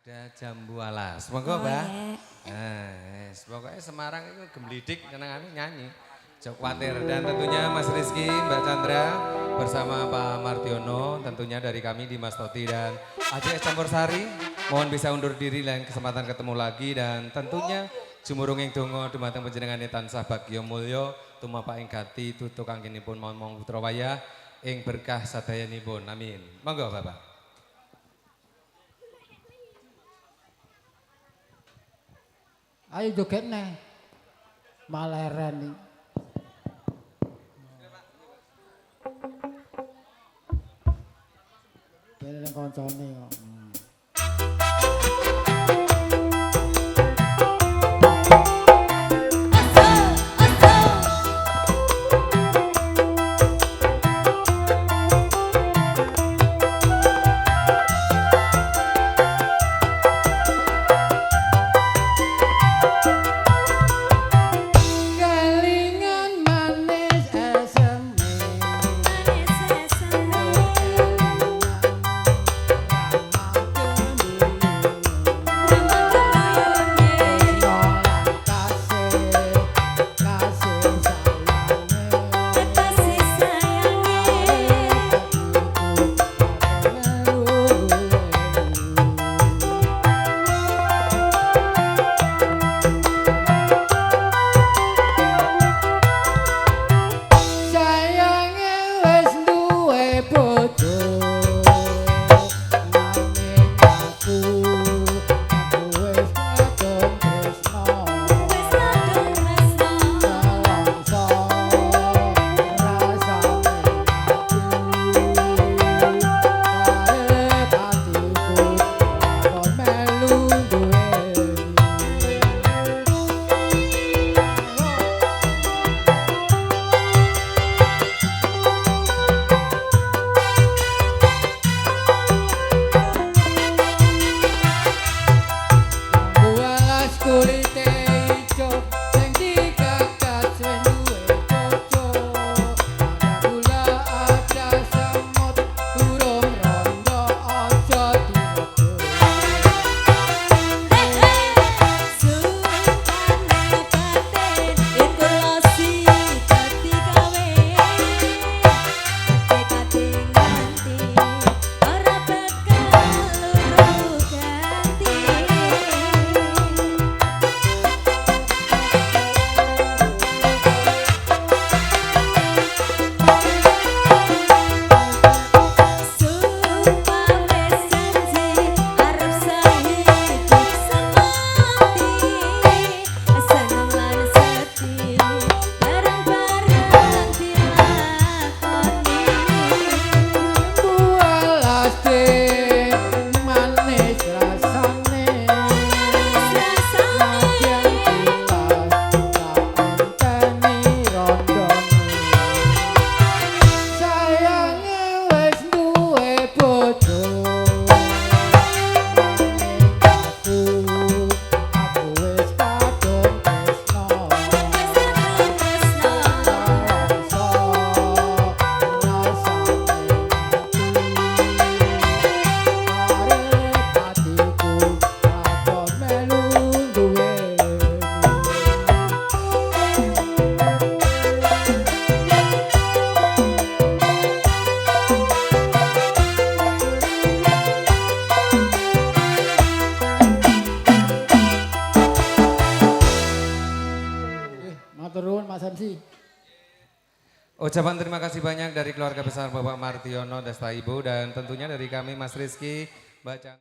Ada Jambu Alas. Monggo, Mbak. Pokoknya Semarang itu gemblidik nyenengane nyanyi. Jok khawatir dan tentunya Mas Rizky, Mbak Chandra bersama Pak Martiono, tentunya dari kami di Mas Toti dan AJS Campur Sari. Mohon bisa undur diri lain kesempatan ketemu lagi dan tentunya jumurung ing donga dumateng panjenengane tansah bagya mulya tumapa ing gati tutuk anggenipun mong putra wayah ing berkah sadayanipun. Amin. Monggo Bapak. Ayo joget nih, maleren nih. Beli koncone kok. Ucapan terima kasih banyak dari keluarga besar Bapak Martiono Desta Ibu dan tentunya dari kami Mas Rizky, Mbak Chandra.